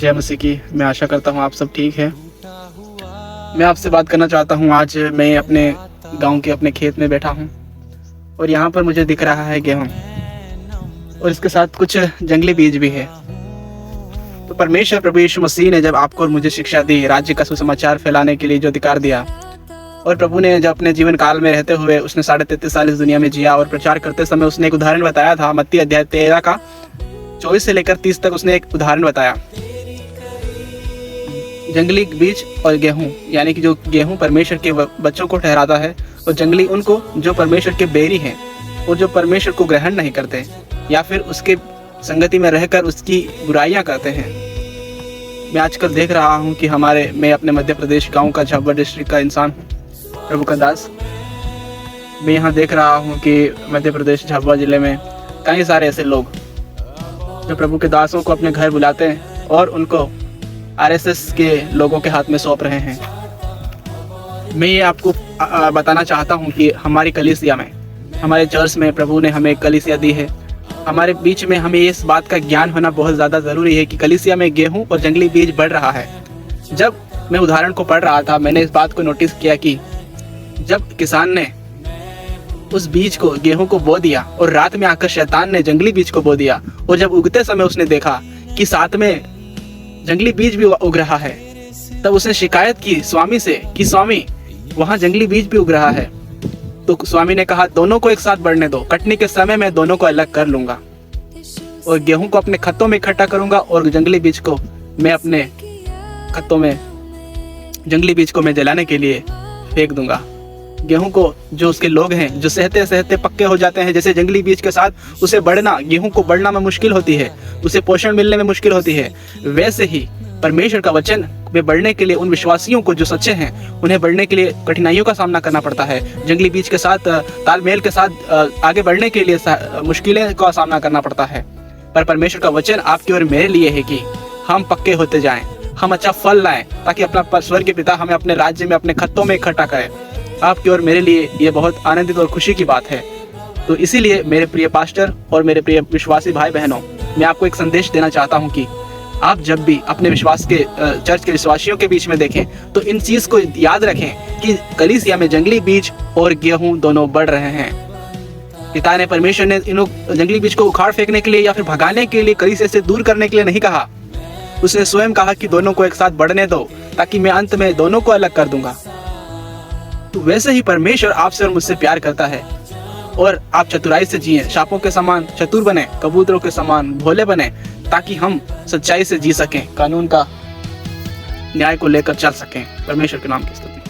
जय मसीह की। मैं आशा करता हूँ आप सब ठीक हैं। मैं आपसे बात करना चाहता हूँ। आज मैं अपने गांव के अपने खेत में बैठा हूँ और यहाँ पर मुझे दिख रहा है गेहूँ और इसके साथ कुछ जंगली बीज भी है। तो परमेश्वर प्रभु यीशु मसीह ने जब आपको और मुझे शिक्षा दी, राज्य का सुसमाचार फैलाने के लिए जो अधिकार दिया, और प्रभु ने जब अपने जीवन काल में रहते हुए उसने 33.5 साल इस दुनिया में जिया और प्रचार करते समय उसने एक उदाहरण बताया था। मत्ती अध्याय 13 का 24 से लेकर 30 तक उसने एक उदाहरण बताया। जंगली बीज और गेहूं, यानी कि जो गेहूं परमेश्वर के बच्चों को ठहराता है और जंगली उनको जो परमेश्वर के बैरी हैं और जो परमेश्वर को ग्रहण नहीं करते या फिर उसके संगति में रहकर उसकी बुराइयां करते हैं। मैं आजकल देख रहा हूं कि मैं अपने मध्य प्रदेश गांव का झाबुआ डिस्ट्रिक्ट का इंसान हूं, प्रभु का दास। मैं यहाँ देख रहा हूँ कि मध्य प्रदेश झाबुआ जिले में कई सारे ऐसे लोग जो प्रभु के दासों को अपने घर बुलाते हैं और उनको आरएसएस के लोगों के हाथ में सौंप रहे हैं। मैं ये आपको बताना चाहता हूँ कि हमारी कलीसिया में, हमारे चर्च में प्रभु ने हमें कलीसिया दी है। हमारे बीच में हमें इस बात का ज्ञान होना बहुत ज़्यादा ज़रूरी है कि कलीसिया में गेहूँ और जंगली बीज बढ़ रहा है। जब मैं उदाहरण को पढ़ रहा था, मैंने इस बात को नोटिस किया कि जब किसान ने उस बीज को, गेहूं को बो दिया और रात में आकर शैतान ने जंगली बीज को बो दिया, और जब उगते समय उसने देखा कि साथ में जंगली बीज भी उग रहा है, तब उसने शिकायत की स्वामी से कि स्वामी, वहां जंगली बीज भी उग रहा है। तो स्वामी ने कहा दोनों को एक साथ बढ़ने दो, कटने के समय मैं दोनों को अलग कर लूंगा और गेहूं को अपने खत्तों में इकट्ठा करूंगा और जंगली बीज को मैं अपने खत्तों में, जंगली बीज को मैं जलाने के लिए फेंक दूंगा। गेहूं को जो उसके लोग हैं जो सहते सहते पक्के हो जाते हैं, जैसे जंगली बीज के साथ उसे बढ़ना, गेहूं को बढ़ना में मुश्किल होती है, उसे पोषण मिलने में मुश्किल होती है, वैसे ही परमेश्वर का वचन में बढ़ने के लिए उन विश्वासियों को जो सच्चे हैं उन्हें बढ़ने के लिए कठिनाइयों का सामना करना पड़ता है। जंगली बीज के साथ तालमेल के साथ आगे बढ़ने के लिए मुश्किलें का सामना करना पड़ता है। पर परमेश्वर का वचन आपकी और मेरे लिए है कि हम पक्के होते जाएं, हम अच्छा फल लाएं, ताकि अपना स्वर्ग के पिता हमें अपने राज्य में, अपने खत्तों में इकट्ठा करे। आपकी और मेरे लिए ये बहुत आनंदित और खुशी की बात है। तो इसीलिए मेरे प्रिय पास्टर और मेरे प्रिय विश्वासी भाई बहनों, मैं आपको एक संदेश देना चाहता हूँ कि आप जब भी अपने विश्वास के चर्च के विश्वासियों के बीच में देखें तो इन चीज को याद रखें कि कलीसिया में जंगली बीज और गेहूं दोनों बढ़ रहे हैं। पिता ने, परमेश्वर ने इन जंगली बीज को उखाड़ फेंकने के लिए या फिर भगाने के लिए, कलीसिया से दूर करने के लिए नहीं कहा। उसने स्वयं कहा कि दोनों को एक साथ बढ़ने दो, ताकि मैं अंत में दोनों को अलग कर दूंगा। तो वैसे ही परमेश्वर आपसे और मुझसे प्यार करता है और आप चतुराई से जिए, सांपों के समान चतुर बने, कबूतरों के समान भोले बने, ताकि हम सच्चाई से जी सकें, कानून का न्याय को लेकर चल सकें। परमेश्वर के नाम की स्तुति।